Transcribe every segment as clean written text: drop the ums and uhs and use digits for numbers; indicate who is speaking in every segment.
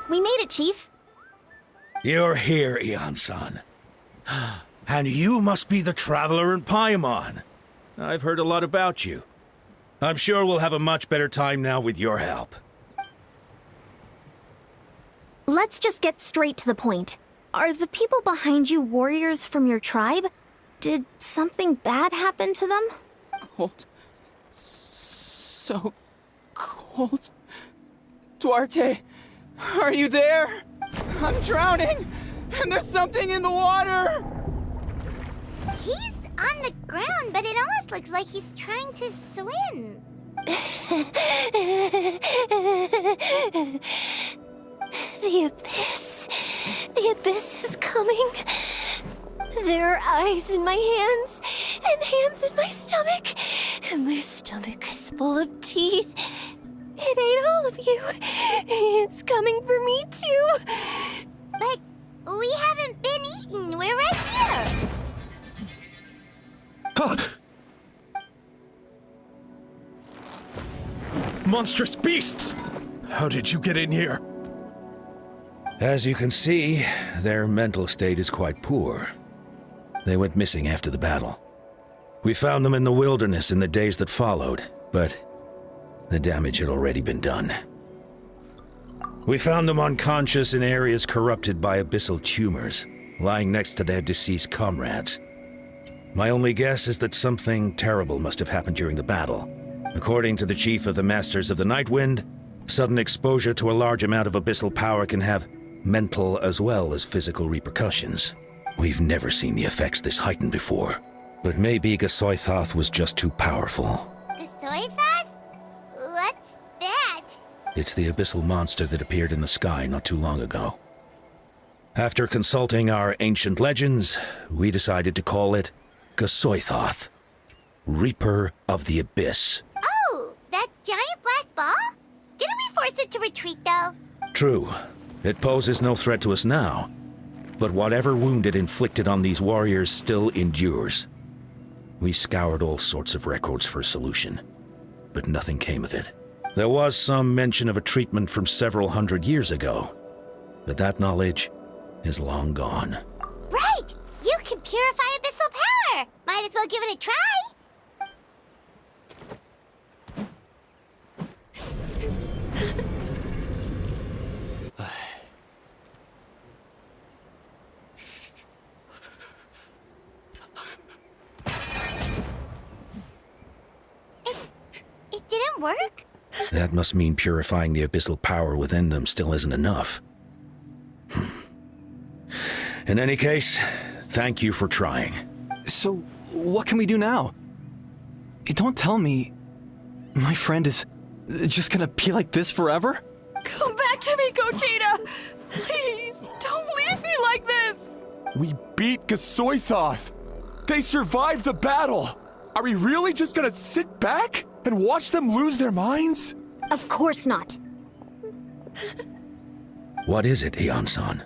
Speaker 1: We made it, Chief.
Speaker 2: You're here, Eon-san. And you must be the traveler in Paimon. I've heard a lot about you. I'm sure we'll have a much better time now with your help.
Speaker 1: Let's just get straight to the point. Are the people behind you warriors from your tribe? Did something bad happen to them?
Speaker 3: Cold. So cold. Duarte, are you there? I'm drowning, and there's something in the water!
Speaker 4: He's on the ground, but it almost looks like he's trying to swim.
Speaker 1: The abyss. The abyss is coming. There are eyes in my hands, and hands in my stomach. And my stomach is full of teeth. It ate all of you. It's coming for me, too.
Speaker 4: But we haven't been eaten. We're right here.
Speaker 2: Monstrous beasts! How did you get in here? As you can see, their mental state is quite poor. They went missing after the battle. We found them in the wilderness in the days that followed, but the damage had already been done. We found them unconscious in areas corrupted by abyssal tumors, lying next to their deceased comrades. My only guess is that something terrible must have happened during the battle. According to the chief of the Masters of the Nightwind, sudden exposure to a large amount of abyssal power can have mental as well as physical repercussions. We've never seen the effects this heightened before, but maybe Gasoithoth was just too powerful.
Speaker 4: Gasoithoth? What's that?
Speaker 2: It's the abyssal monster that appeared in the sky not too long ago. After consulting our ancient legends, we decided to call it Gasoithoth, Reaper of the Abyss.
Speaker 4: Oh, that giant black ball? Didn't we force it to retreat, though?
Speaker 2: True. It poses no threat to us now, but whatever wound it inflicted on these warriors still endures. We scoured all sorts of records for a solution, but nothing came of it. There was some mention of a treatment from several hundred years ago, but that knowledge is long gone.
Speaker 4: Right! You can purify abyssal power! Might as well give it a try! It didn't work?
Speaker 2: That must mean purifying the abyssal power within them still isn't enough. In any case, thank you for trying.
Speaker 5: So, what can we do now? Don't tell me my friend is just gonna be like this forever?
Speaker 6: Come back to me, Gogeta! Please, don't leave me like this!
Speaker 7: We beat Gasoithoth! They survived the battle! Are we really just gonna sit back and watch them lose their minds?
Speaker 1: Of course not.
Speaker 2: What is it, Eon-san?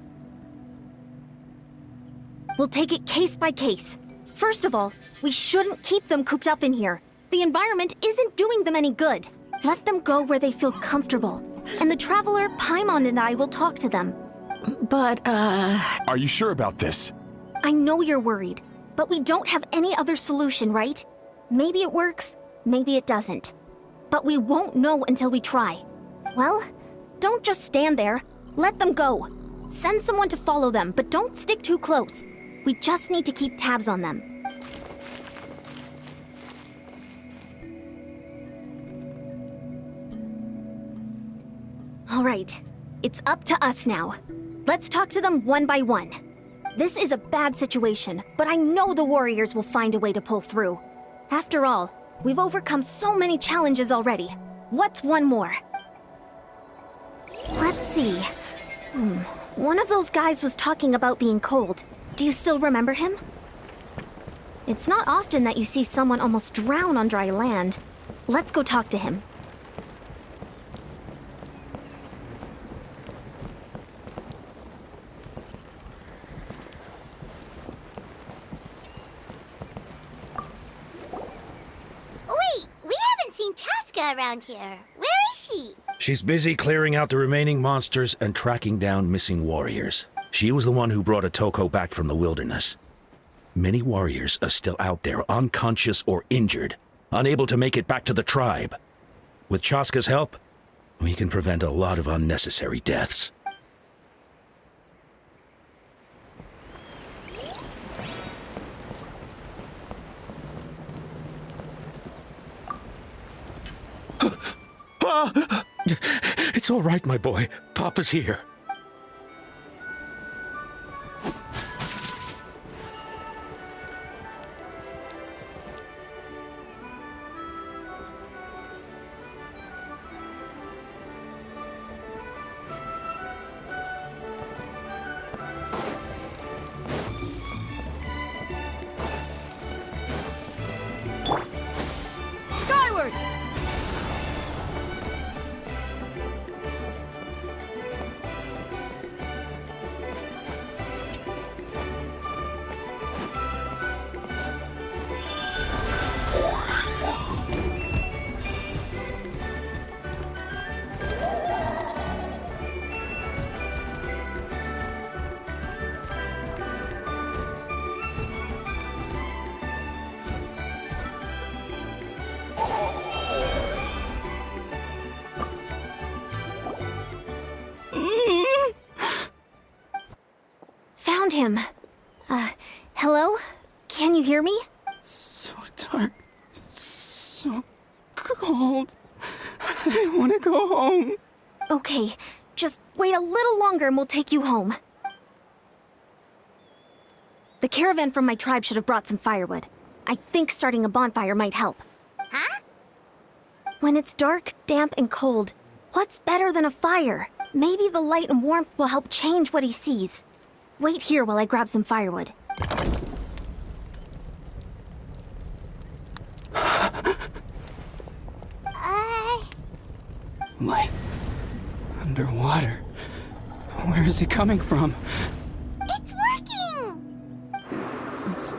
Speaker 1: We'll take it case by case. First of all, we shouldn't keep them cooped up in here. The environment isn't doing them any good. Let them go where they feel comfortable. And the Traveler, Paimon, and I will talk to them.
Speaker 6: But,
Speaker 7: Are you sure about this?
Speaker 1: I know you're worried, but we don't have any other solution, right? Maybe it works, maybe it doesn't. But we won't know until we try. Well, don't just stand there. Let them go. Send someone to follow them, but don't stick too close. We just need to keep tabs on them. All right, it's up to us now. Let's talk to them one by one. This is a bad situation, but I know the warriors will find a way to pull through. After all, we've overcome so many challenges already. What's one more? Let's see. One of those guys was talking about being cold. Do you still remember him? It's not often that you see someone almost drown on dry land. Let's go talk to him.
Speaker 4: Casca around here. Where is she?
Speaker 2: She's busy clearing out the remaining monsters and tracking down missing warriors. She was the one who brought Otoko back from the wilderness. Many warriors are still out there, unconscious or injured, unable to make it back to the tribe. With Chaska's help, we can prevent a lot of unnecessary deaths. It's all right, my boy. Papa's here.
Speaker 6: Skyward!
Speaker 1: Found him. Hello? Can you hear me?
Speaker 3: So dark. So cold. I want to go home.
Speaker 1: Okay, just wait a little longer and we'll take you home. The caravan from my tribe should have brought some firewood. I think starting a bonfire might help.
Speaker 4: Huh?
Speaker 1: When it's dark, damp, and cold, what's better than a fire? Maybe the light and warmth will help change what he sees. Wait here while I grab some firewood.
Speaker 3: Light. Underwater. Where is it coming from?
Speaker 4: It's working!
Speaker 3: Is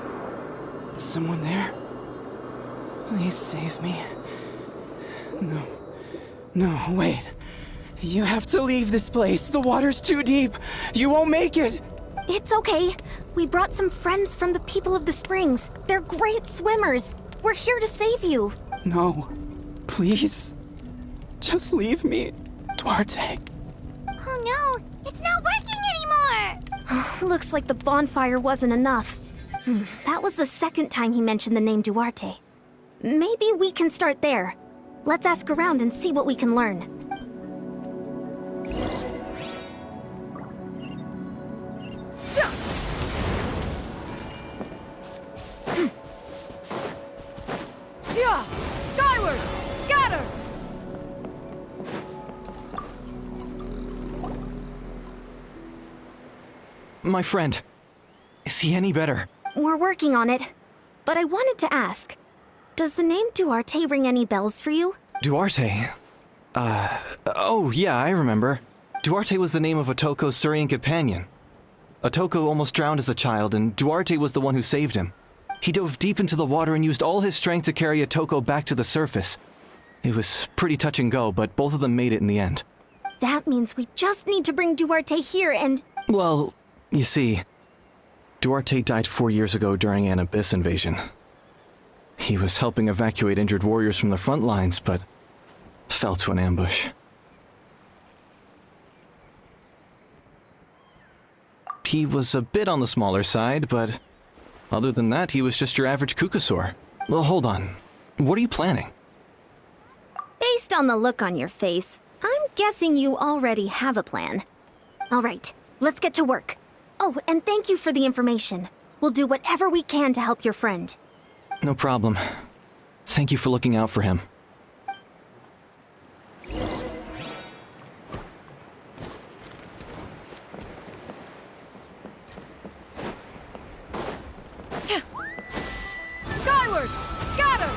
Speaker 3: someone there? Please save me. No, wait. You have to leave this place. The water's too deep. You won't make it.
Speaker 1: It's okay. We brought some friends from the people of the springs. They're great swimmers. We're here to save you.
Speaker 3: No. Please. Just leave me, Duarte.
Speaker 4: Oh no, it's not working anymore!
Speaker 1: Looks like the bonfire wasn't enough. That was the second time he mentioned the name Duarte. Maybe we can start there. Let's ask around and see what we can learn.
Speaker 6: Yeah! Skyward! Scatter!
Speaker 5: My friend. Is he any better?
Speaker 1: We're working on it. But I wanted to ask, does the name Duarte ring any bells for you?
Speaker 5: Duarte? Oh yeah, I remember. Duarte was the name of Otoko's Syrian companion. Otoko almost drowned as a child, and Duarte was the one who saved him. He dove deep into the water and used all his strength to carry Otoko back to the surface. It was pretty touch and go, but both of them made it in the end.
Speaker 1: That means we just need to bring Duarte here and...
Speaker 5: Well, you see, Duarte died 4 years ago during an Abyss invasion. He was helping evacuate injured warriors from the front lines, but fell to an ambush. He was a bit on the smaller side, but other than that, he was just your average Kukasaur. Well, hold on. What are you planning?
Speaker 1: Based on the look on your face, I'm guessing you already have a plan. All right, let's get to work. Oh, and thank you for the information. We'll do whatever we can to help your friend.
Speaker 5: No problem. Thank you for looking out for him.
Speaker 6: Skyward! Scatter!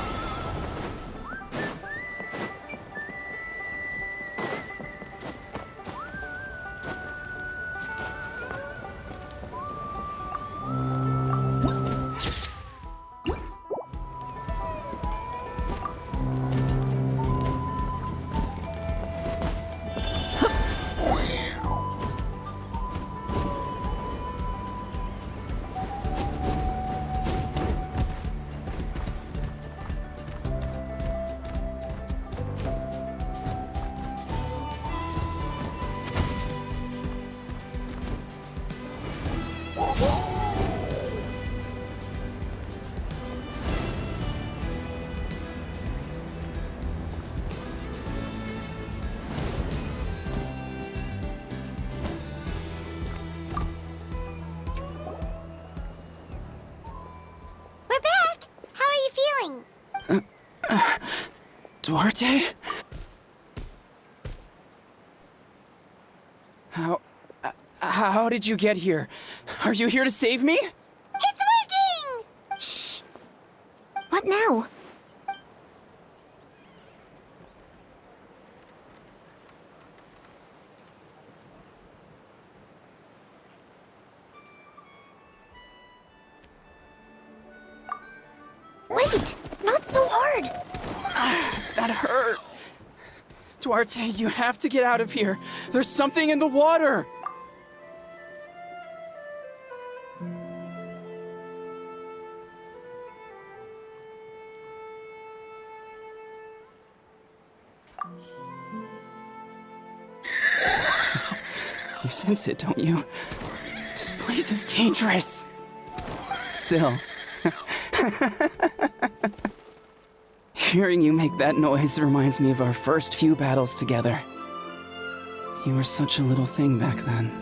Speaker 3: Duarte? How did you get here? Are you here to save me?
Speaker 4: It's working!
Speaker 3: Shh!
Speaker 1: What now? Wait! Not so hard!
Speaker 3: That hurt. Duarte, you have to get out of here. There's something in the water. You sense it, don't you? This place is dangerous. Still. Hearing you make that noise reminds me of our first few battles together. You were such a little thing back then.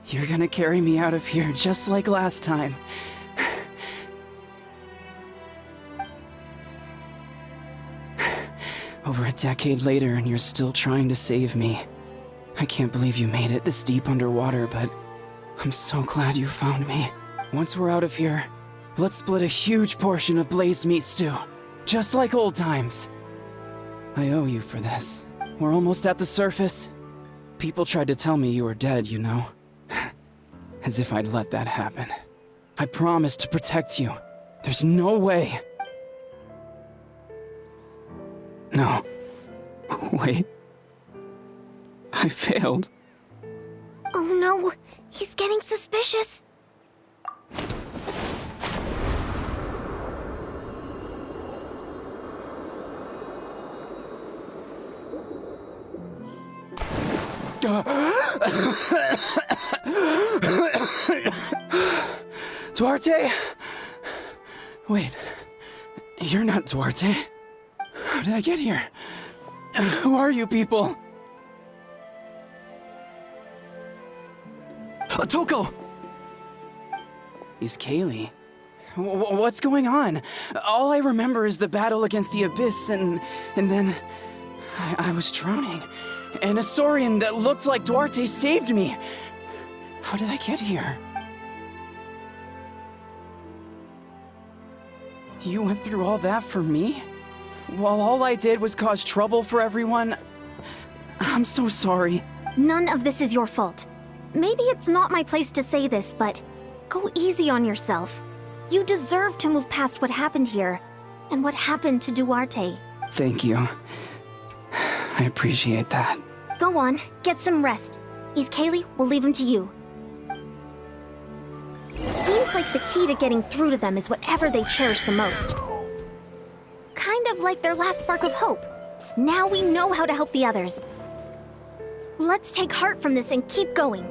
Speaker 3: You're gonna carry me out of here just like last time. Over a decade later, and you're still trying to save me. I can't believe you made it this deep underwater, but I'm so glad you found me. Once we're out of here, let's split a huge portion of blazed meat stew, just like old times. I owe you for this. We're almost at the surface. People tried to tell me you were dead, you know. As if I'd let that happen. I promised to protect you. There's no way. No. Wait. I failed.
Speaker 1: Oh no! He's getting suspicious!
Speaker 3: Duarte? Wait. You're not Duarte. How did I get here? Who are you people?
Speaker 5: Toko!
Speaker 3: He's Kaylee. What's going on? All I remember is the battle against the Abyss, and then I was drowning. And a Saurian that looked like Duarte saved me. How did I get here? You went through all that for me? While all I did was cause trouble for everyone? I'm so sorry.
Speaker 1: None of this is your fault. Maybe it's not my place to say this, but go easy on yourself. You deserve to move past what happened here, and what happened to Duarte.
Speaker 3: Thank you. I appreciate that.
Speaker 1: Go on, get some rest. Is Kaylee, we'll leave him to you. Seems like the key to getting through to them is whatever they cherish the most. Kind of like their last spark of hope. Now we know how to help the others. Let's take heart from this and keep going.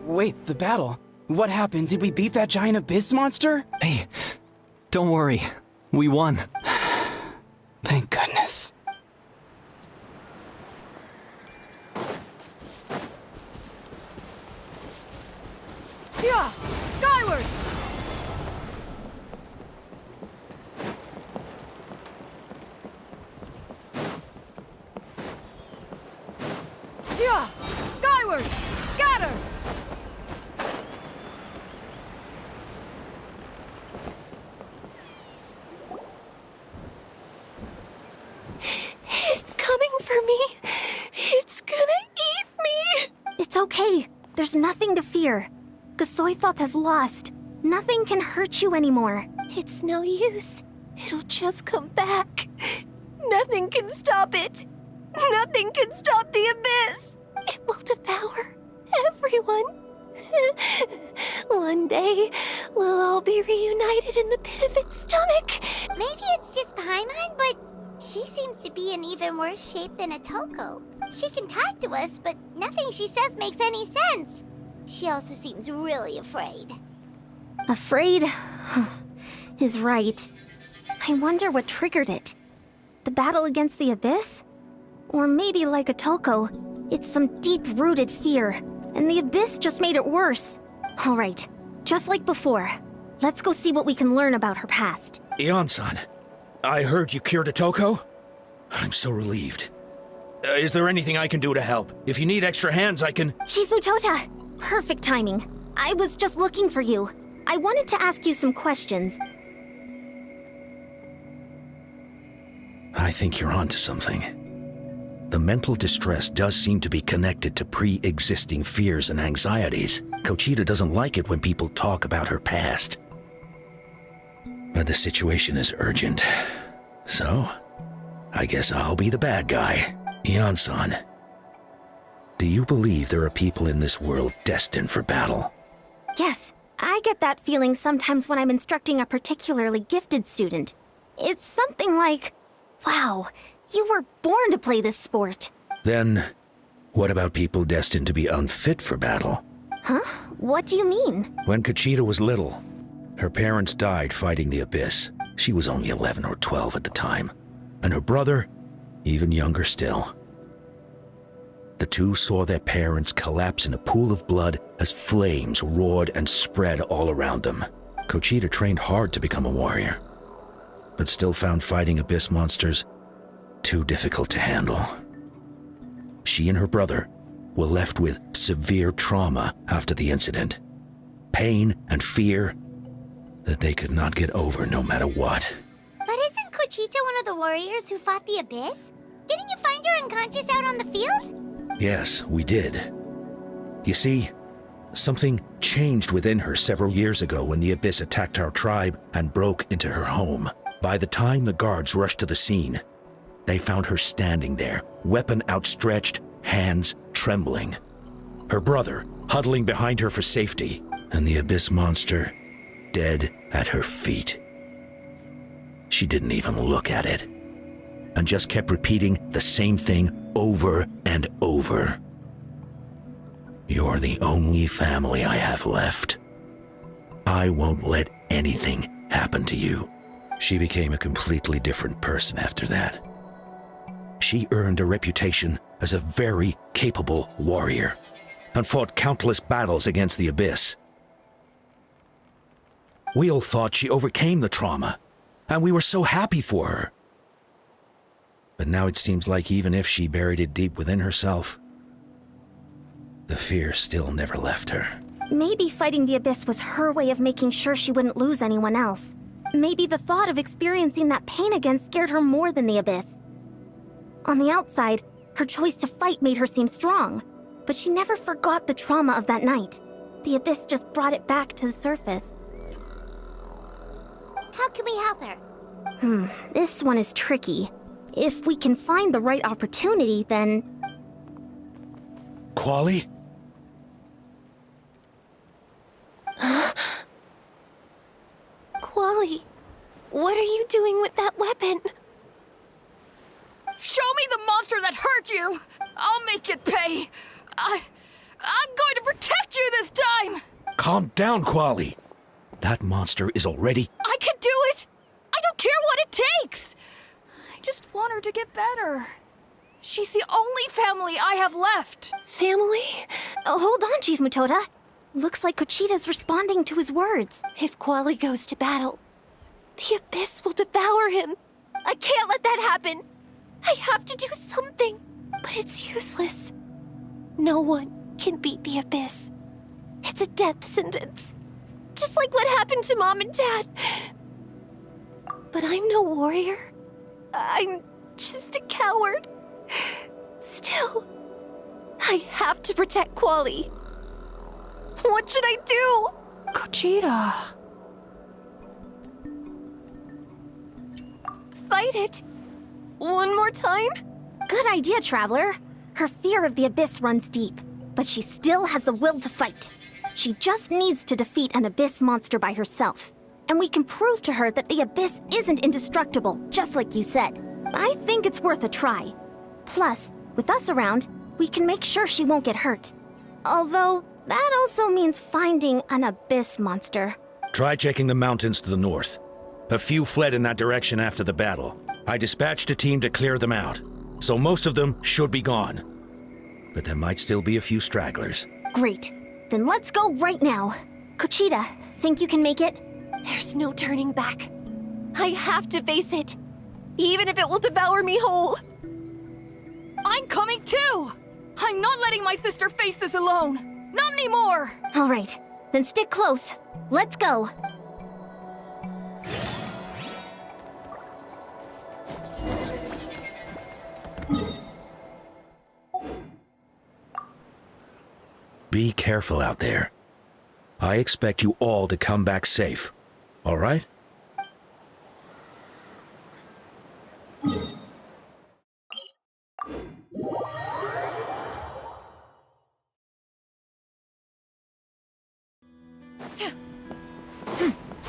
Speaker 3: Wait, the battle? What happened? Did we beat that giant abyss monster?
Speaker 5: Hey, don't worry. We won.
Speaker 3: Thank goodness.
Speaker 6: Yeah! Skyward! Yeah! Skyward! Scatter! It's coming for me. It's gonna eat me.
Speaker 1: It's okay. There's nothing to fear. Gasoithoth has lost. Nothing can hurt you anymore.
Speaker 6: It's no use. It'll just come back. Nothing can stop it. Nothing can stop the abyss. It will devour everyone. One day, we'll all be reunited in the pit of its stomach.
Speaker 4: Maybe it's just Paimon, but she seems to be in even worse shape than Atoko. She can talk to us, but nothing she says makes any sense. She also seems really afraid.
Speaker 1: Afraid? Is right. I wonder what triggered it. The battle against the Abyss? Or maybe like Atoko, it's some deep-rooted fear, and the Abyss just made it worse. Alright, Just like before. Let's go see what we can learn about her past.
Speaker 2: Ion-san, I heard you cured Otoko? I'm so relieved. Is there anything I can do to help? If you need extra hands, I can...
Speaker 1: Chief Mutota! Perfect timing. I was just looking for you. I wanted to ask you some questions.
Speaker 2: I think you're onto something. The mental distress does seem to be connected to pre-existing fears and anxieties. Kochita doesn't like it when people talk about her past. But the situation is urgent. So, I guess I'll be the bad guy. Ion-san, do you believe there are people in this world destined for battle?
Speaker 1: Yes, I get that feeling sometimes when I'm instructing a particularly gifted student. It's something like, wow, you were born to play this sport.
Speaker 2: Then, what about people destined to be unfit for battle?
Speaker 1: Huh? What do you mean?
Speaker 2: When Kochita was little, her parents died fighting the Abyss. She was only 11 or 12 at the time. And her brother, even younger still. The two saw their parents collapse in a pool of blood as flames roared and spread all around them. Kochita trained hard to become a warrior, but still found fighting Abyss monsters too difficult to handle. She and her brother were left with severe trauma after the incident. Pain and fear that they could not get over no matter what.
Speaker 4: But isn't Kochita one of the warriors who fought the Abyss? Didn't you find her unconscious out on the field?
Speaker 2: Yes, we did. You see, something changed within her several years ago when the Abyss attacked our tribe and broke into her home. By the time the guards rushed to the scene, they found her standing there, weapon outstretched, hands trembling. Her brother huddling behind her for safety, and the Abyss monster dead at her feet. She didn't even look at it, and just kept repeating the same thing over and over. You're the only family I have left. I won't let anything happen to you. She became a completely different person after that. She earned a reputation as a very capable warrior and fought countless battles against the Abyss. We all thought she overcame the trauma, and we were so happy for her. But now it seems like even if she buried it deep within herself, the fear still never left her.
Speaker 1: Maybe fighting the Abyss was her way of making sure she wouldn't lose anyone else. Maybe the thought of experiencing that pain again scared her more than the Abyss. On the outside, her choice to fight made her seem strong, but she never forgot the trauma of that night. The Abyss just brought it back to the surface.
Speaker 4: How can we help her?
Speaker 1: This one is tricky. If we can find the right opportunity, then...
Speaker 2: Quali?
Speaker 6: Quali, what are you doing with that weapon?
Speaker 8: Show me the monster that hurt you! I'll make it pay! I'm going to protect you this time!
Speaker 2: Calm down, Quali. That monster is already...
Speaker 8: I can do it! I don't care what it takes! I just want her to get better. She's the only family I have left.
Speaker 6: Family?
Speaker 1: Oh, hold on, Chief Mutota. Looks like Kochita's responding to his words.
Speaker 6: If Quali goes to battle, the Abyss will devour him. I can't let that happen. I have to do something. But it's useless. No one can beat the Abyss. It's a death sentence. Just like what happened to Mom and Dad. But I'm no warrior. I'm just a coward. Still, I have to protect Quali. What should I do?
Speaker 8: Kochita.
Speaker 6: Fight it. One more time?
Speaker 1: Good idea, Traveler. Her fear of the Abyss runs deep, but she still has the will to fight. She just needs to defeat an Abyss monster by herself. And we can prove to her that the Abyss isn't indestructible, just like you said. I think it's worth a try. Plus, with us around, we can make sure she won't get hurt. Although, that also means finding an Abyss monster.
Speaker 2: Try checking the mountains to the north. A few fled in that direction after the battle. I dispatched a team to clear them out, so most of them should be gone. But there might still be a few stragglers.
Speaker 1: Great. Then let's go right now. Kuchita, think you can make it?
Speaker 6: There's no turning back. I have to face it, even if it will devour me whole.
Speaker 8: I'm coming too! I'm not letting my sister face this alone! Not anymore!
Speaker 1: All right, then stick close. Let's go.
Speaker 2: Be careful out there. I expect you all to come back safe. All right?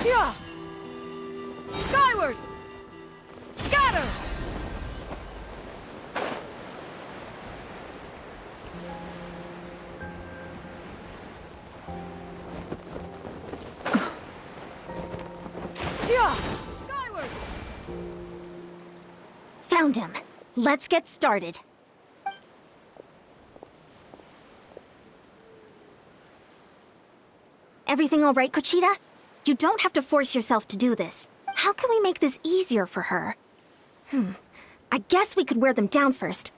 Speaker 8: Yeah! Skyward! Scatter! Yeah! Skyward!
Speaker 1: Found him. Let's get started. Everything all right, Kuchita? You don't have to force yourself to do this. How can we make this easier for her? I guess we could wear them down first.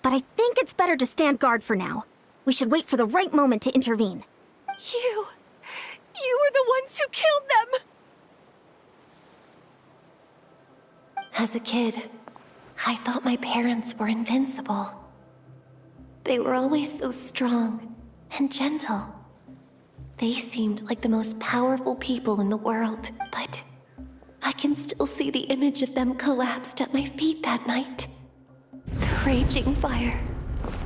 Speaker 1: But I think it's better to stand guard for now. We should wait for the right moment to intervene.
Speaker 6: You were the ones who killed them! As a kid, I thought my parents were invincible. They were always so strong and gentle. They seemed like the most powerful people in the world, but I can still see the image of them collapsed at my feet that night. The raging fire,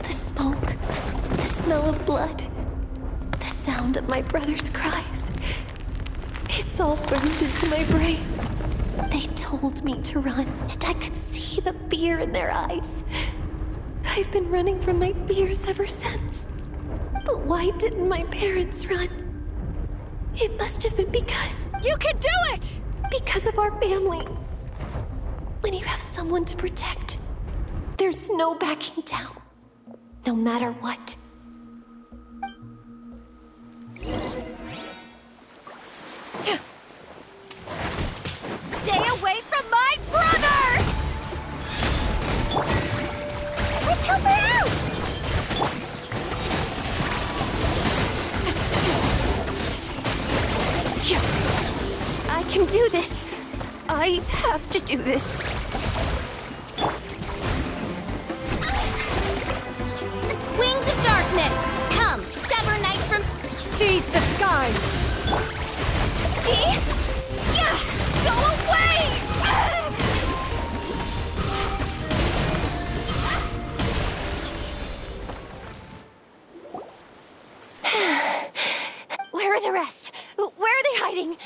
Speaker 6: the smoke, the smell of blood, the sound of my brother's cries. It's all burned into my brain. They told me to run, and I could see the fear in their eyes. I've been running from my fears ever since. But why didn't my parents run? It must have been because...
Speaker 8: You can do it!
Speaker 6: Because of our family. When you have someone to protect, there's no backing down. No matter what.
Speaker 4: Stay away from my brother! Let's help her out!
Speaker 6: I can do this. I have to do this.
Speaker 4: Wings of darkness! Come, sever night from...
Speaker 8: Seize the skies!
Speaker 6: See? Yeah! Go away! Where are the rest? Where are they hiding?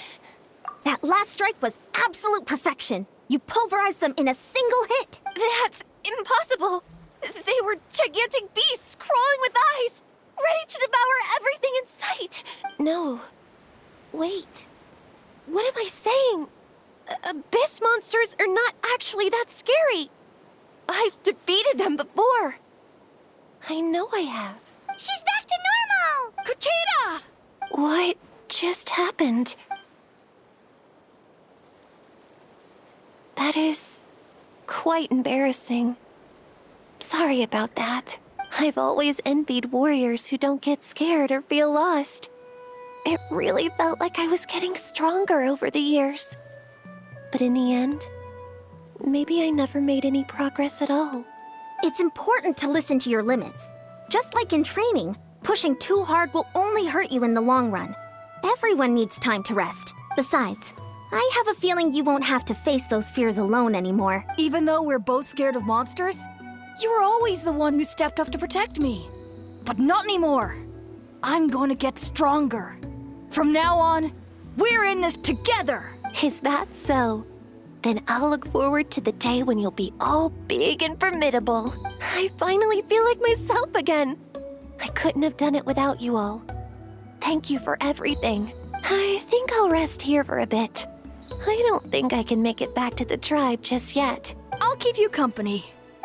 Speaker 1: That last strike was absolute perfection. You pulverized them in a single hit.
Speaker 6: That's impossible. They were gigantic beasts crawling with eyes, ready to devour everything in sight. No. Wait. What am I saying? Abyss monsters are not actually that scary. I've defeated them before. I know I have.
Speaker 4: She's back to normal!
Speaker 8: Kuchita!
Speaker 6: What just happened? That is quite embarrassing. Sorry about that. I've always envied warriors who don't get scared or feel lost. It really felt like I was getting stronger over the years. But in the end, maybe I never made any progress at all.
Speaker 1: It's important to listen to your limits. Just like in training, pushing too hard will only hurt you in the long run. Everyone needs time to rest. Besides, I have a feeling you won't have to face those fears alone anymore.
Speaker 8: Even though we're both scared of monsters, you were always the one who stepped up to protect me. But not anymore. I'm going to get stronger. From now on, we're in this together.
Speaker 6: Is that so? Then I'll look forward to the day when you'll be all big and formidable. I finally feel like myself again. I couldn't have done it without you all. Thank you for everything. I think I'll rest here for a bit. I don't think I can make it back to the tribe just yet.
Speaker 8: I'll keep you company.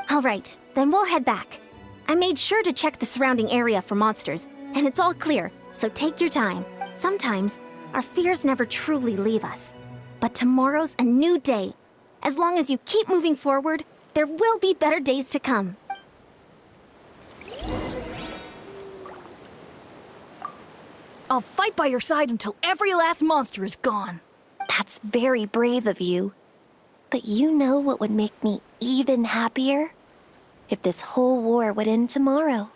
Speaker 1: All right, then we'll head back. I made sure to check the surrounding area for monsters, and it's all clear, so take your time. Sometimes, our fears never truly leave us. But tomorrow's a new day. As long as you keep moving forward, there will be better days to come.
Speaker 8: I'll fight by your side until every last monster is gone.
Speaker 6: That's very brave of you. But you know what would make me even happier? If this whole war would end tomorrow,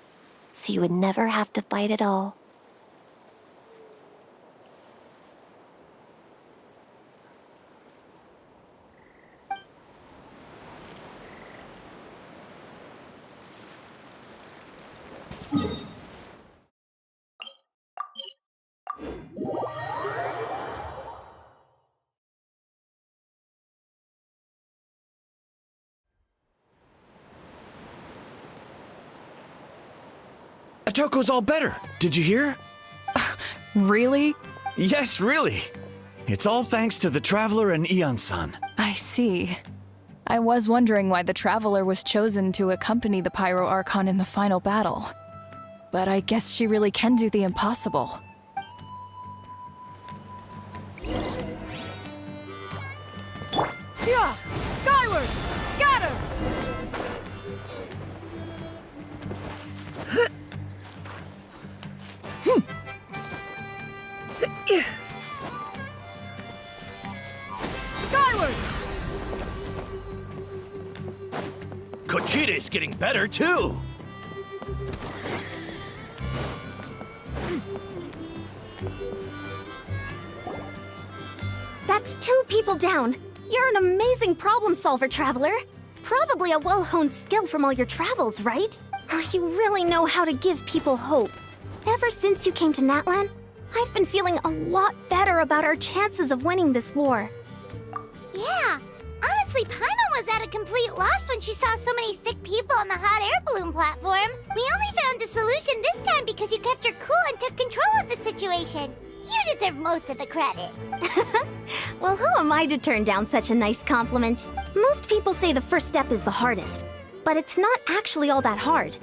Speaker 6: so you would never have to fight at all.
Speaker 9: Atoko's all better. Did you hear?
Speaker 10: Really?
Speaker 9: Yes, really. It's all thanks to the Traveler and Ion-san.
Speaker 10: I see. I was wondering why the Traveler was chosen to accompany the Pyro Archon in the final battle. But I guess she really can do the impossible.
Speaker 8: Yeah! Skyward! Scatter! Skyward!
Speaker 11: Kochida's getting better, too!
Speaker 1: That's 2 people down. You're an amazing problem solver, Traveler. Probably a well-honed skill from all your travels, right? You really know how to give people hope. Ever since you came to Natlan, I've been feeling a lot better about our chances of winning this war.
Speaker 4: Yeah, honestly, Paimon was at a complete loss when she saw so many sick people on the hot air balloon platform. We only found a solution this time because you kept her cool and took control of the situation. You deserve most of the credit.
Speaker 1: Well, who am I to turn down such a nice compliment? Most people say the first step is the hardest, but it's not actually all that hard.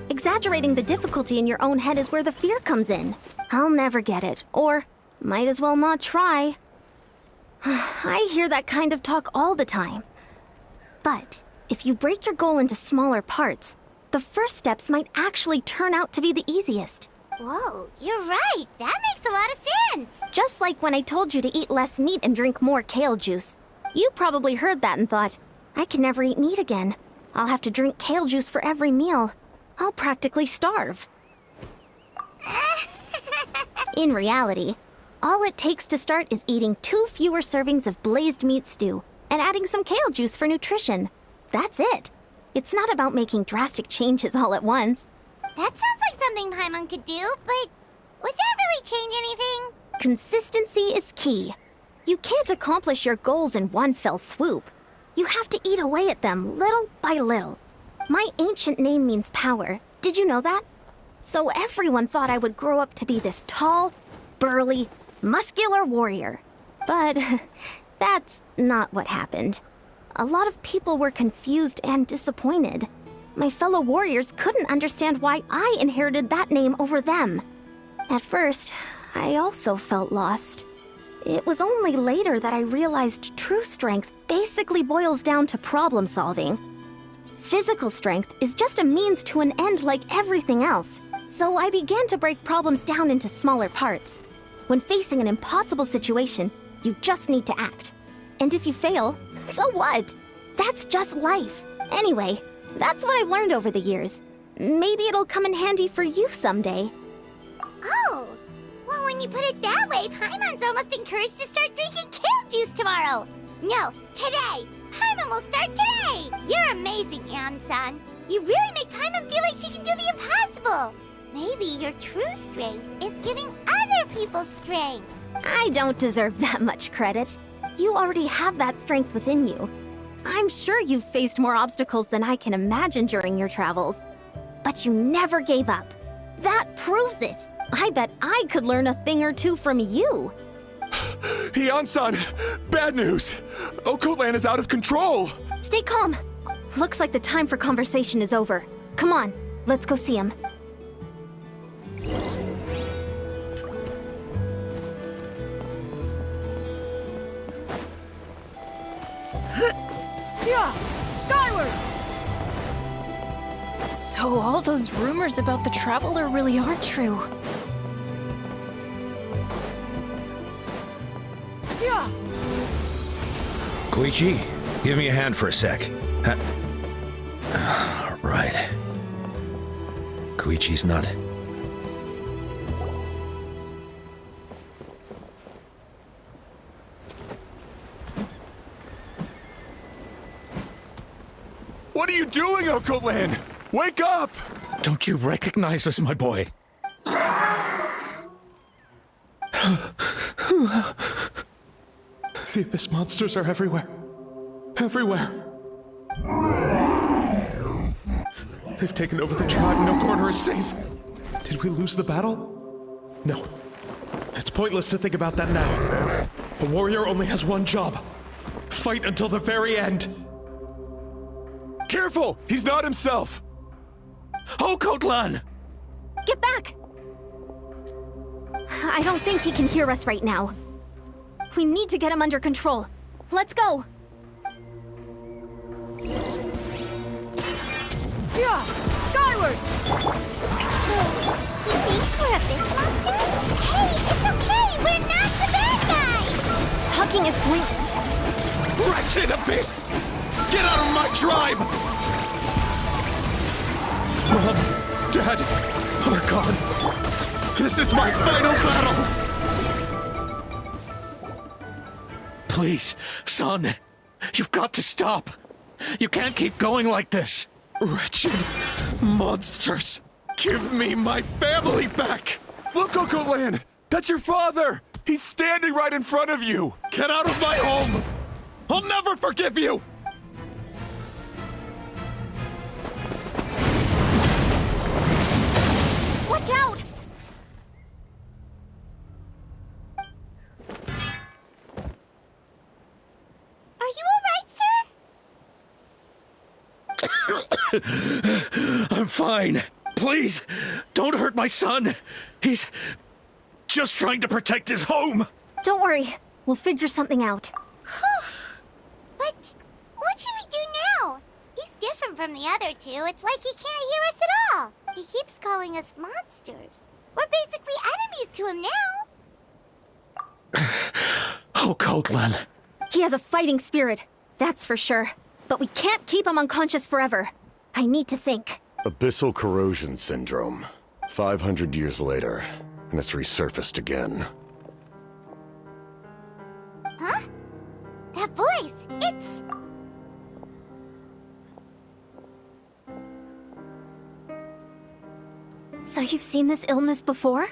Speaker 1: Exaggerating the difficulty in your own head is where the fear comes in. I'll never get it, or might as well not try. I hear that kind of talk all the time. But if you break your goal into smaller parts, the first steps might actually turn out to be the easiest.
Speaker 4: Whoa, you're right. That makes a lot of sense.
Speaker 1: Just like when I told you to eat less meat and drink more kale juice. You probably heard that and thought, I can never eat meat again. I'll have to drink kale juice for every meal. I'll practically starve. In reality, all it takes to start is eating 2 fewer servings of blazed meat stew and adding some kale juice for nutrition. That's it. It's not about making drastic changes all at once.
Speaker 4: That sounds like something Paimon could do, but would that really change anything?
Speaker 1: Consistency is key. You can't accomplish your goals in one fell swoop. You have to eat away at them little by little. My ancient name means power. Did you know that? So everyone thought I would grow up to be this tall, burly, muscular warrior. But that's not what happened. A lot of people were confused and disappointed. My fellow warriors couldn't understand why I inherited that name over them. At first, I also felt lost. It was only later that I realized true strength basically boils down to problem solving. Physical strength is just a means to an end like everything else, so I began to break problems down into smaller parts. When facing an impossible situation, you just need to act. And if you fail, so what? That's just life. Anyway, that's what I've learned over the years. Maybe it'll come in handy for you someday.
Speaker 4: Oh, well, when you put it that way, Paimon's almost encouraged to start drinking kale juice tomorrow. No, today. Paimon will start today. You're amazing, Ion-san. You really make Paimon feel like she can do the impossible. Maybe your true strength is giving other people strength.
Speaker 1: I don't deserve that much credit. You already have that strength within you. I'm sure you've faced more obstacles than I can imagine during your travels. But you never gave up. That proves it. I bet I could learn a thing or two from you.
Speaker 7: Ion-san, bad news. Okotland is out of control.
Speaker 1: Stay calm. Looks like the time for conversation is over. Come on, let's go see him.
Speaker 8: Yeah! Skyward!
Speaker 10: So all those rumors about the Traveler really are true.
Speaker 8: Yeah!
Speaker 2: Koichi, give me a hand for a sec. Right. Koichi's not.
Speaker 7: What are you doing, Okoland? Wake up!
Speaker 2: Don't you recognize us, my boy?
Speaker 7: The Abyss monsters are everywhere. Everywhere. They've taken over the tribe. No corner is safe. Did we lose the battle? No. It's pointless to think about that now. A warrior only has one job. Fight until the very end. Careful! He's not himself!
Speaker 2: Oh, Natlan!
Speaker 1: Get back! I don't think he can hear us right now. We need to get him under control. Let's go!
Speaker 8: Yeah! Skyward!
Speaker 4: He thinks we're Abyss monsters? Hey, it's okay! We're not the bad guys!
Speaker 1: Talking is point.
Speaker 2: Wretched Abyss! Get out of my tribe!
Speaker 7: Mom, Dad, Archon. This is my final battle!
Speaker 2: Please, son. You've got to stop. You can't keep going like this.
Speaker 7: Wretched monsters! Give me my family back! Look, Okoland! That's your father! He's standing right in front of you! Get out of my home! I'll never forgive you!
Speaker 1: Watch out!
Speaker 4: Are you alright, sir?
Speaker 2: I'm fine. Please, don't hurt my son. He's just trying to protect his home.
Speaker 1: Don't worry. We'll figure something out.
Speaker 4: But what should we do now? He's different from the other two. It's like he can't hear us at all. He keeps calling us monsters. We're basically enemies to him now.
Speaker 2: Oh, Natlan.
Speaker 1: He has a fighting spirit, that's for sure. But we can't keep him unconscious forever. I need to think.
Speaker 11: Abyssal corrosion syndrome. 500 years later, and it's resurfaced again.
Speaker 4: Huh? That voice, it's...
Speaker 1: So you've seen this illness before?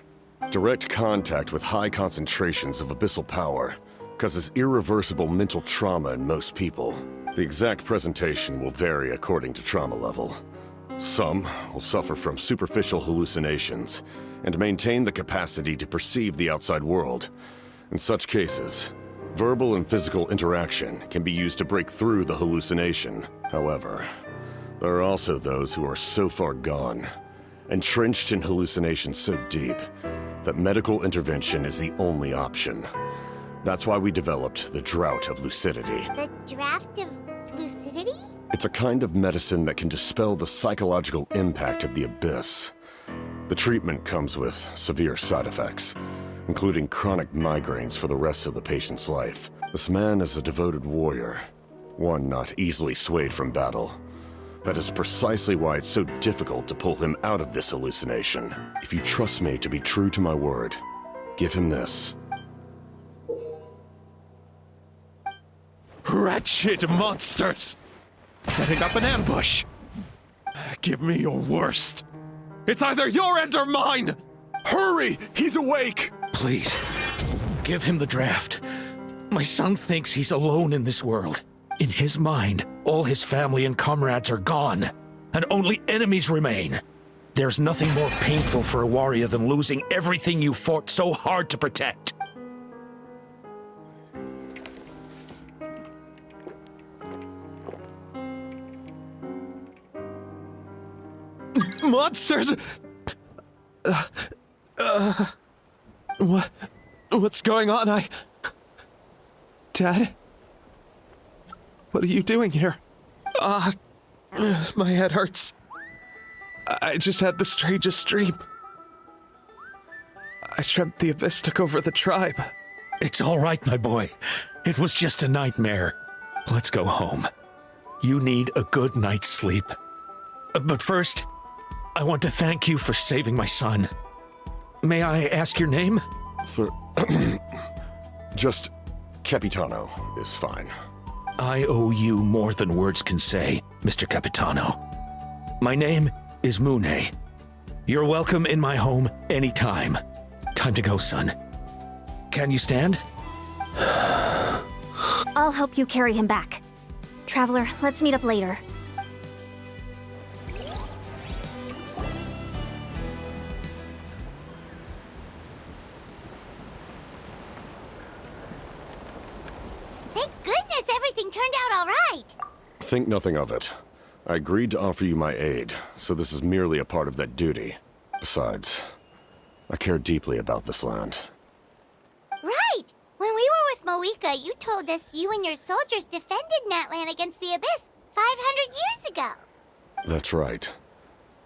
Speaker 11: Direct contact with high concentrations of abyssal power causes irreversible mental trauma in most people. The exact presentation will vary according to trauma level. Some will suffer from superficial hallucinations and maintain the capacity to perceive the outside world. In such cases, verbal and physical interaction can be used to break through the hallucination. However, there are also those who are so far gone, entrenched in hallucinations so deep, that medical intervention is the only option. That's why we developed the Drought of Lucidity.
Speaker 4: The draft of lucidity?
Speaker 11: It's a kind of medicine that can dispel the psychological impact of the Abyss. The treatment comes with severe side effects, including chronic migraines for the rest of the patient's life. This man is a devoted warrior, one not easily swayed from battle. That is precisely why it's so difficult to pull him out of this hallucination. If you trust me to be true to my word, give him this.
Speaker 7: Wretched monsters! Setting up an ambush! Give me your worst. It's either your end or mine! Hurry! He's awake!
Speaker 2: Please, give him the draft. My son thinks he's alone in this world. In his mind, all his family and comrades are gone, and only enemies remain. There's nothing more painful for a warrior than losing everything you fought so hard to protect.
Speaker 7: Monsters! What's going on? Dad? What are you doing here? My head hurts. I just had the strangest dream. I dreamt the Abyss took over the tribe.
Speaker 2: It's all right, my boy. It was just a nightmare. Let's go home. You need a good night's sleep. But first, I want to thank you for saving my son. May I ask your name?
Speaker 11: Just Capitano is fine.
Speaker 2: I owe you more than words can say, Mr. Capitano. My name is Mune. You're welcome in my home anytime. Time to go, son. Can you stand?
Speaker 1: I'll help you carry him back. Traveler, let's meet up later.
Speaker 4: Thank goodness everything turned out all right.
Speaker 11: Think nothing of it. I agreed to offer you my aid, so this is merely a part of that duty. Besides, I care deeply about this land.
Speaker 4: Right! When we were with Moika, you told us you and your soldiers defended Natlan against the Abyss 500 years ago.
Speaker 11: That's right.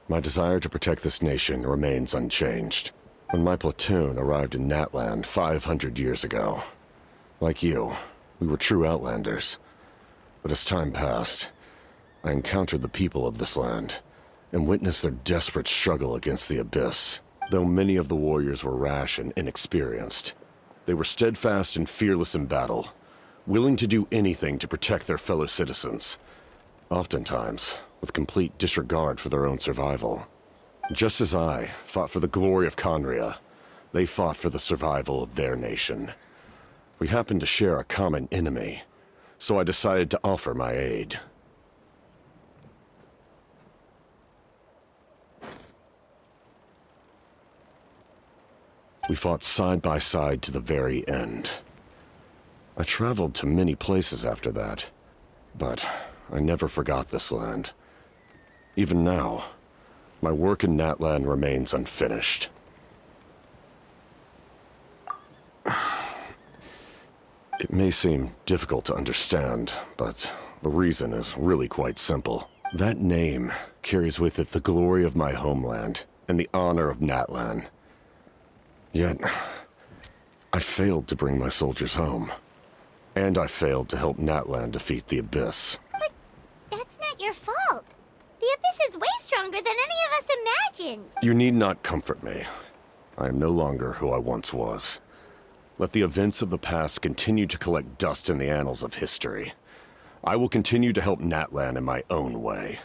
Speaker 11: My desire to protect this nation remains unchanged. When my platoon arrived in Natlan 500 years ago, like you, we were true outlanders. But as time passed, I encountered the people of this land and witnessed their desperate struggle against the Abyss. Though many of the warriors were rash and inexperienced, they were steadfast and fearless in battle, willing to do anything to protect their fellow citizens, oftentimes with complete disregard for their own survival. Just as I fought for the glory of Conria, they fought for the survival of their nation. We happened to share a common enemy, so I decided to offer my aid. We fought side by side to the very end. I traveled to many places after that, but I never forgot this land. Even now, my work in Natlan remains unfinished. It may seem difficult to understand, but the reason is really quite simple. That name carries with it the glory of my homeland and the honor of Natlan. Yet, I failed to bring my soldiers home. And I failed to help Natlan defeat the Abyss.
Speaker 4: But that's not your fault. The Abyss is way stronger than any of us imagined.
Speaker 11: You need not comfort me. I am no longer who I once was. Let the events of the past continue to collect dust in the annals of history. I will continue to help Natlan in my own way.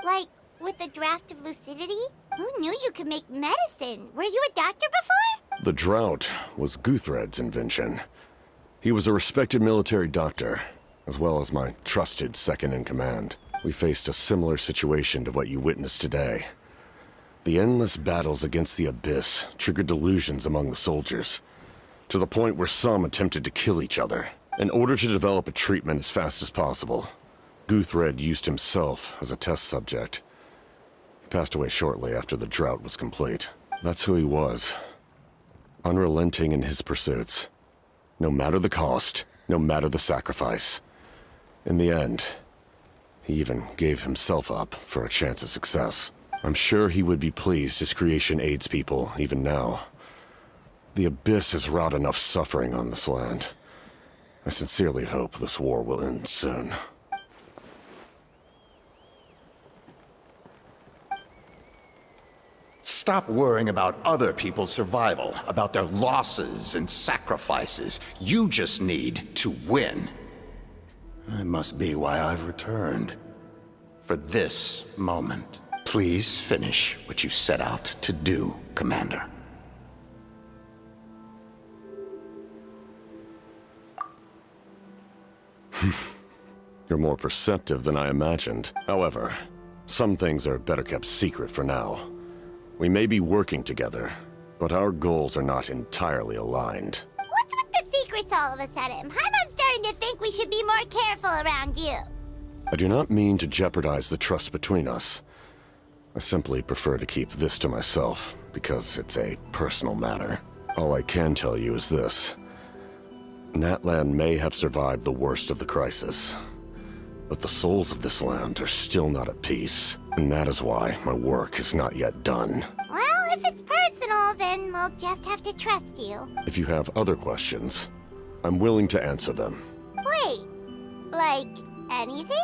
Speaker 4: Like, with the draft of lucidity? Who knew you could make medicine? Were you a doctor before?
Speaker 11: The drought was Guthred's invention. He was a respected military doctor, as well as my trusted second-in-command. We faced a similar situation to what you witnessed today. The endless battles against the Abyss triggered delusions among the soldiers, to the point where some attempted to kill each other. In order to develop a treatment as fast as possible, Guthred used himself as a test subject. He passed away shortly after the drought was complete. That's who he was. Unrelenting in his pursuits. No matter the cost, no matter the sacrifice. In the end, he even gave himself up for a chance at success. I'm sure he would be pleased his creation aids people even now. The Abyss has wrought enough suffering on this land. I sincerely hope this war will end soon.
Speaker 12: Stop worrying about other people's survival, about their losses and sacrifices. You just need to win. That must be why I've returned. For this moment. Please finish what you set out to do, Commander.
Speaker 11: You're more perceptive than I imagined. However, some things are better kept secret for now. We may be working together, but our goals are not entirely aligned.
Speaker 4: What's with the secrets all of a sudden? I'm starting to think we should be more careful around you.
Speaker 11: I do not mean to jeopardize the trust between us. I simply prefer to keep this to myself, because it's a personal matter. All I can tell you is this. Natlan may have survived the worst of the crisis, But the souls of this land are still not at peace, and that is why my work is not yet done.
Speaker 4: Well, if it's personal, then we'll just have to trust you.
Speaker 11: If you have other questions, I'm willing to answer them.
Speaker 4: Wait, like anything?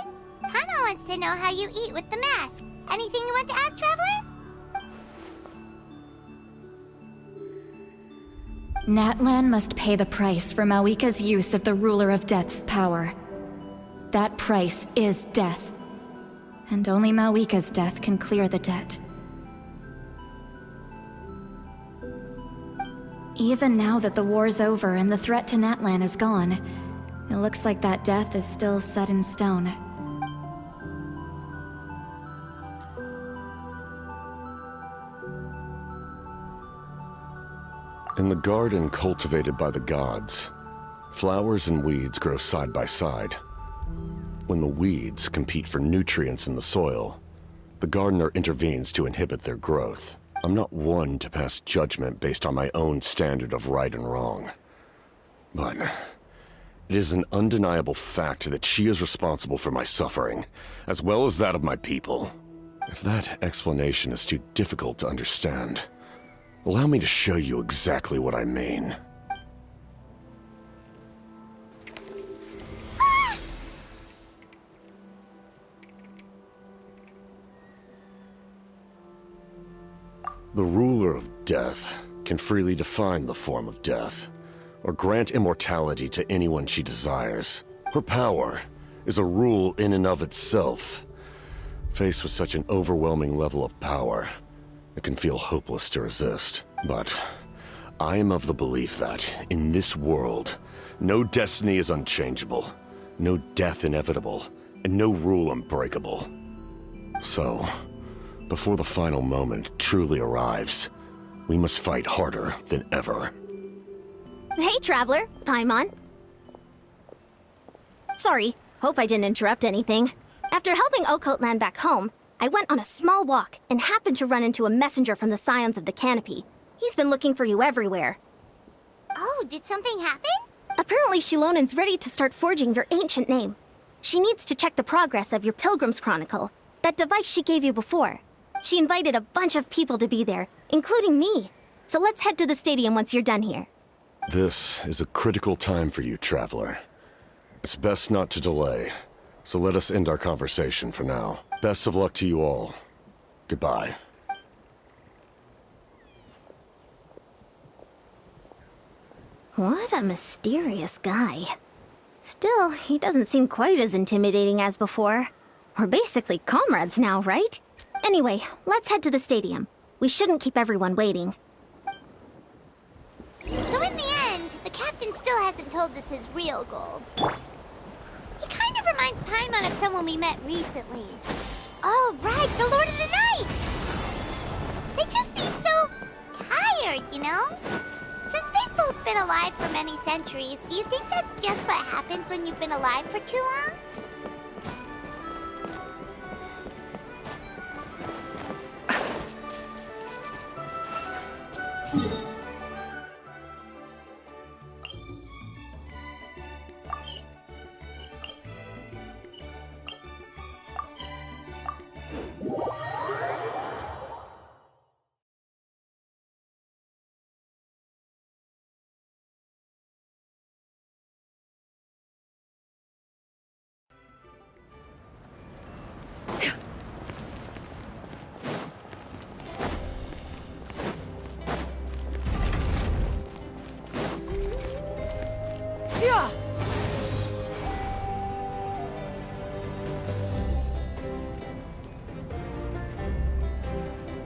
Speaker 4: Paimon wants to know how you eat with the mask. Anything you want to ask, Traveler?
Speaker 13: Natlan must pay the price for Mawika's use of the Ruler of Death's power. That price is death. And only Mawika's death can clear the debt. Even now that the war's over and the threat to Natlan is gone, it looks like that death is still set in stone.
Speaker 11: In the garden cultivated by the gods, flowers and weeds grow side by side. When the weeds compete for nutrients in the soil, the gardener intervenes to inhibit their growth. I'm not one to pass judgment based on my own standard of right and wrong. But it is an undeniable fact that she is responsible for my suffering, as well as that of my people. If that explanation is too difficult to understand, allow me to show you exactly what I mean. The ruler of death can freely define the form of death, or grant immortality to anyone she desires. Her power is a rule in and of itself. Faced with such an overwhelming level of power, it can feel hopeless to resist. But I am of the belief that, in this world, no destiny is unchangeable, no death inevitable, and no rule unbreakable. So, before the final moment truly arrives, we must fight harder than ever.
Speaker 1: Hey, Traveler. Paimon. Sorry, hope I didn't interrupt anything. After helping Okot land back home, I went on a small walk and happened to run into a messenger from the Scions of the Canopy. He's been looking for you everywhere.
Speaker 4: Oh, did something happen?
Speaker 1: Apparently Shilonen's ready to start forging your ancient name. She needs to check the progress of your Pilgrim's Chronicle, that device she gave you before. She invited a bunch of people to be there, including me. So let's head to the stadium once you're done here.
Speaker 11: This is a critical time for you, Traveler. It's best not to delay, so let us end our conversation for now. Best of luck to you all. Goodbye.
Speaker 1: What a mysterious guy. Still, he doesn't seem quite as intimidating as before. We're basically comrades now, right? Anyway, let's head to the stadium. We shouldn't keep everyone waiting.
Speaker 4: So in the end, the captain still hasn't told us his real goal. He kind of reminds Paimon of someone we met recently. Oh, right, the Lord of the Night! They just seem so tired, you know? Since they've both been alive for many centuries, do you think that's just what happens when you've been alive for too long?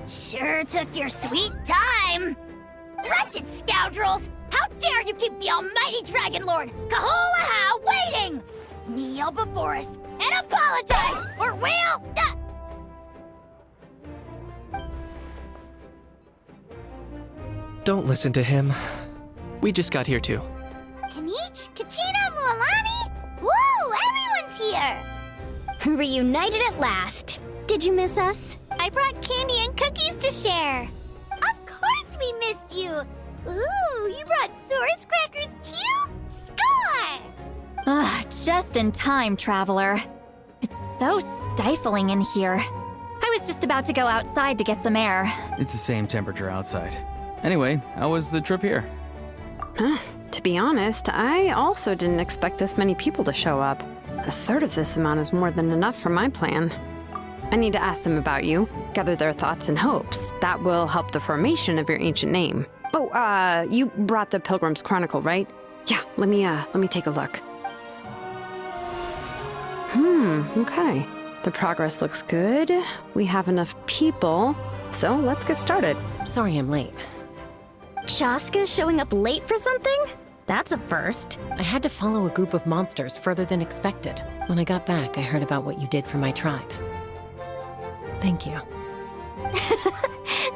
Speaker 14: Sure took your sweet time! Wretched scoundrels! How dare you keep the almighty Dragon Lord, Kahulaha, waiting! Kneel before us and apologize, or we'll...
Speaker 5: Don't listen to him. We just got here too.
Speaker 4: Kanich, Kachina, Mualani? Woo, everyone's here!
Speaker 1: Reunited at last. Did you miss us?
Speaker 4: I brought candy and cookies to share. Of course we missed you. Ooh, you brought Source crackers too? Score!
Speaker 13: Just in time, Traveler.
Speaker 1: so stifling in here. I was just about to go outside to get some air.
Speaker 15: It's the same temperature outside. Anyway, how was the trip here?
Speaker 16: To be honest, I also didn't expect this many people to show up. A third of this amount is more than enough for my plan. I need to ask them about you, gather their thoughts and hopes. That will help the formation of your ancient name. Oh, you brought the Pilgrim's Chronicle, right? Yeah, let me take a look. Okay. The progress looks good. We have enough people, so let's get started.
Speaker 17: Sorry I'm late.
Speaker 1: Shaska showing up late for something?
Speaker 17: That's a first. I had to follow a group of monsters further than expected. When I got back, I heard about what you did for my tribe. Thank you.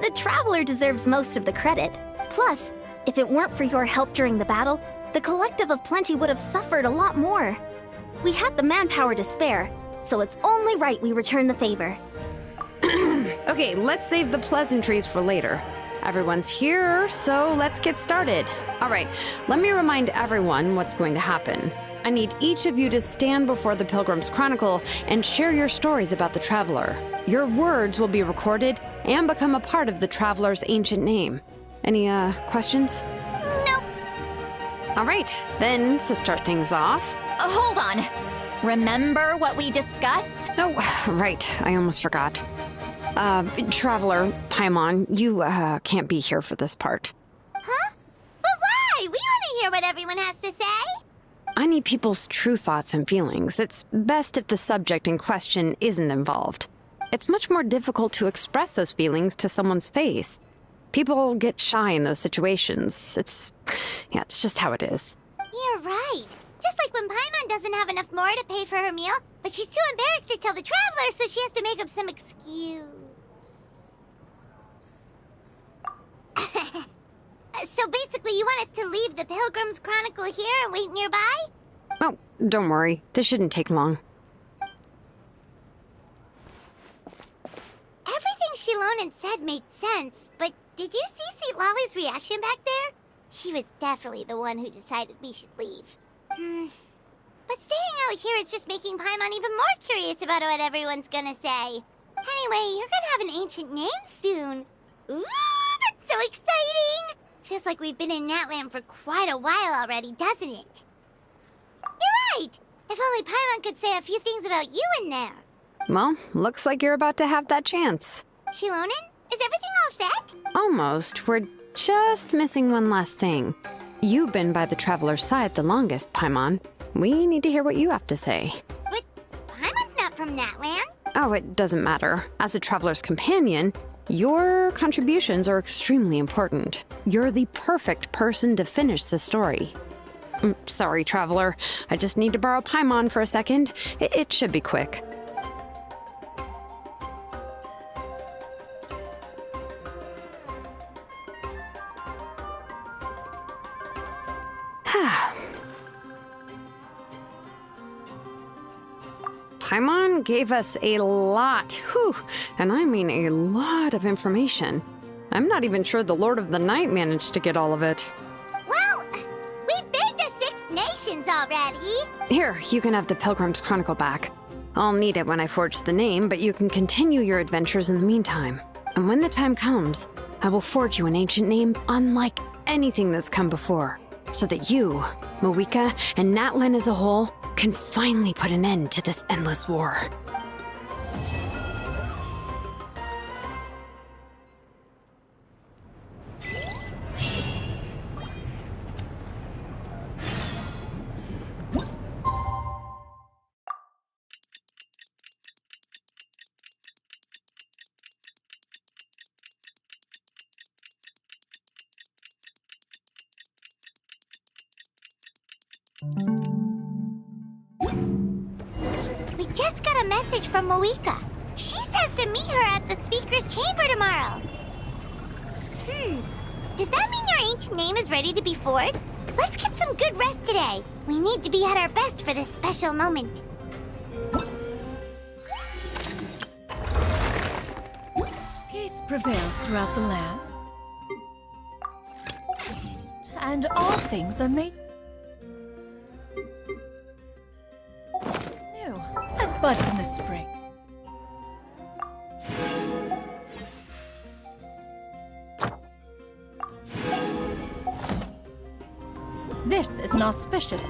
Speaker 1: The Traveler deserves most of the credit. Plus, if it weren't for your help during the battle, the Collective of Plenty would have suffered a lot more. We had the manpower to spare, so it's only right we return the favor.
Speaker 16: Okay, let's save the pleasantries for later. Everyone's here, so let's get started. All right, let me remind everyone what's going to happen. I need each of you to stand before the Pilgrim's Chronicle and share your stories about the Traveler. Your words will be recorded and become a part of the Traveler's ancient name. Any, questions?
Speaker 1: Nope.
Speaker 16: All right, then, to start things off...
Speaker 1: Hold on. Remember what we discussed?
Speaker 16: Oh, right, I almost forgot. Traveler, Paimon, you, can't be here for this part.
Speaker 4: Huh? But why? We want to hear what everyone has to say.
Speaker 16: I need people's true thoughts and feelings. It's best if the subject in question isn't involved. It's much more difficult to express those feelings to someone's face. People get shy in those situations. It's just how it is.
Speaker 4: You're right. Just like when Paimon doesn't have enough more to pay for her meal, but she's too embarrassed to tell the Traveler, so she has to make up some excuse. So basically, you want us to leave the Pilgrim's Chronicle here and wait nearby?
Speaker 16: Oh, don't worry. This shouldn't take long.
Speaker 4: Everything Shilonen said made sense, but did you see St. Lolly's reaction back there? She was definitely the one who decided we should leave. But staying out here is just making Paimon even more curious about what everyone's gonna say. Anyway, you're gonna have an ancient name soon. Ooh, that's so exciting! Feels like we've been in Natlan for quite a while already, doesn't it? You're right! If only Paimon could say a few things about you in there.
Speaker 16: Well, looks like you're about to have that chance.
Speaker 4: Shilonen, is everything all set?
Speaker 16: Almost. We're just missing one last thing. You've been by the Traveler's side the longest, Paimon. We need to hear what you have to say.
Speaker 4: But Paimon's not from Natlan.
Speaker 16: Oh, it doesn't matter. As a Traveler's companion, your contributions are extremely important. You're the perfect person to finish the story. Sorry, Traveler. I just need to borrow Paimon for a second. It should be quick. Paimon gave us a lot, and I mean a lot of information. I'm not even sure the Lord of the Night managed to get all of it.
Speaker 4: Well, we've been to 6 nations already.
Speaker 16: Here, you can have the Pilgrim's Chronicle back. I'll need it when I forge the name, but you can continue your adventures in the meantime. And when the time comes, I will forge you an ancient name unlike anything that's come before, so that you, Mawika, and Natlan as a whole can finally put an end to this endless war.
Speaker 4: We just got a message from Mawika. She says to meet her at the Speaker's Chamber tomorrow. Does that mean your ancient name is ready to be forged? Let's get some good rest today. We need to be at our best for this special moment.
Speaker 8: Peace prevails throughout the land, and all things are made new. I suppose buds in the spring. This is an auspicious